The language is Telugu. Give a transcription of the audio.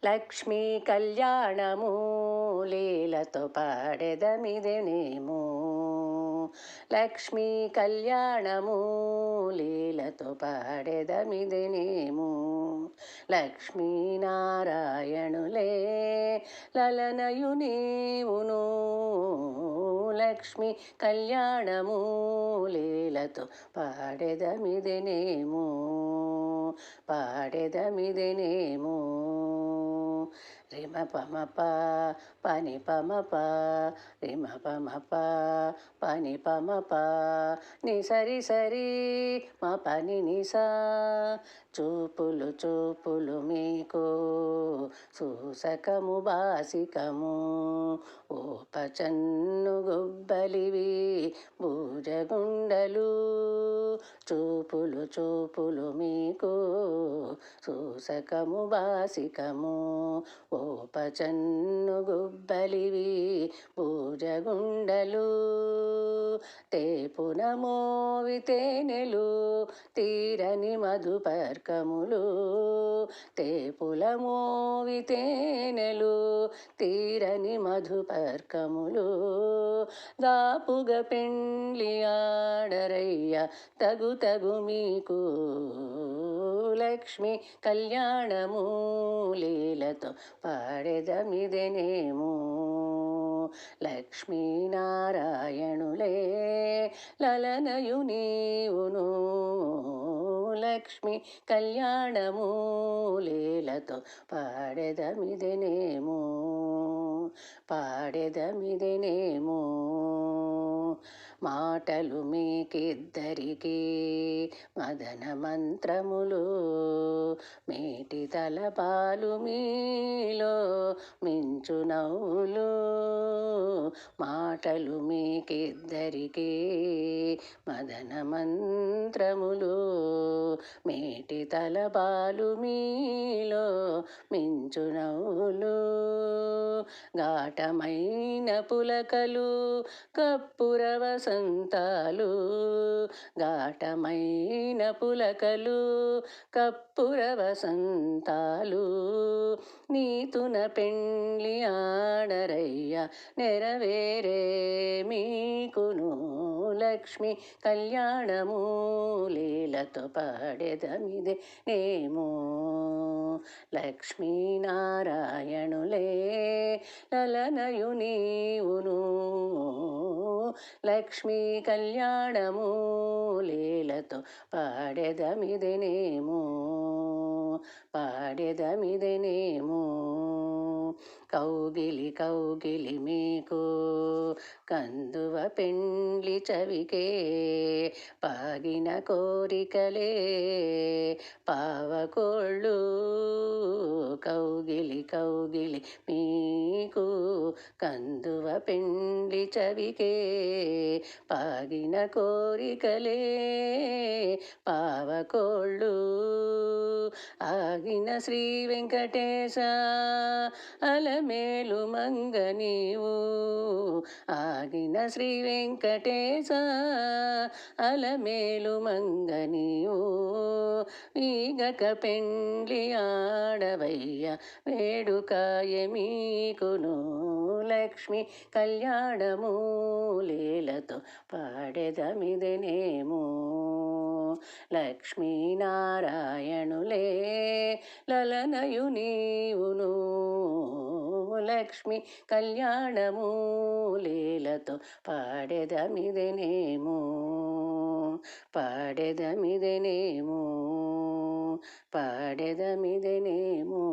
లక్ష్మీ కళ్యాణము లీలతో పాడెదమిదెనేమో. లక్ష్మీ కళ్యాణము లీలతో పాడెదమిదెనేమో. లక్ష్మీనారాయణులే లలనయు నీవును. లక్ష్మీ కళ్యాణము లీలతో పాడెదమిదెనేమో. పాడెదమిదెనేమో. రిమ పమప పని పమప రిమ పమప పని పమప ని సరి సరి మా పని నిసా. చూపులు చూపులు మీకు సూసకము బాసికము. ఓపచన్ను గుబ్బలివి భూజగుండలు. చూపులు చూపులు మీకు సూసకము బాసికము. ఓపచన్ను గుబ్బలివి భూజగుండలు. తేపున మోవితేనెలు తీరని మధుపర్కములు. తేపుల మోవితేనెలు తీరని మధుపర్కములు. దాపుగ పెండ్లి ఆడరయ్య తగు తగు మీకు. లక్ష్మీ కళ్యాణము లీలతో పాడెదమిదెనేమో. లక్ష్మీనారాయణులే లలనయు నీవును. లక్ష్మీ కళ్యాణము లీలతో పాడెదమిదెనేమో. పాడెదమిదెనేమో. మాటలు మీకిద్దరికి మదన మంత్రములు. మేటి తలపాలు మీలో మించు నవ్వులు. మాటలు మీకిద్దరికి మదన మంత్రములు. మేటి తలపాలు మీలో మించు నవ్వులు. ఘాటమైన పులకలు కప్పుర వసంతాలు. ఘాటమైన పులకలు కప్పుర వసంతాలు. నీతున పెండ్లి ఆడరయ్య నెరవేరే మీకును. లక్ష్మీ కళ్యాణము లీలతో పాడెదమిదెనేమో. లక్ష్మీనారాయణులే లలనయు నీవును. లక్ష్మీ కళ్యాణము లీలతో పాడెదమిదెనేమో. పాడెదమిదెనేమో. కౌగిలి కౌగిలి మీకు కందువ పెండ్లి చవికే. పాగిన కోరికలే పావకోళ్ళు. కౌగిలి కౌగిలి మీకు కందువ పెండ్లి చవికే. పాగిన కోరికలే పావకోళ్ళు. ఆగిన శ్రీ వెంకటేశ అలమేలు మంగ నీవు. ఆగిన శ్రీ వెంకటేశ అలమేలు మంగ నీవు. వీగక పెండ్లి ఆడవయ్య వేడుకాయ మీకును. లక్ష్మీ కళ్యాణము లీలతో పాడెదమిదెనేమో. లక్ష్మీనారాయణులే లలనయు నీవును. లక్ష్మీ కళ్యాణము లీలతో పాడెదమిదెనేమో. పాడెదమిదెనేమో. పాడెదమిదెనేమో.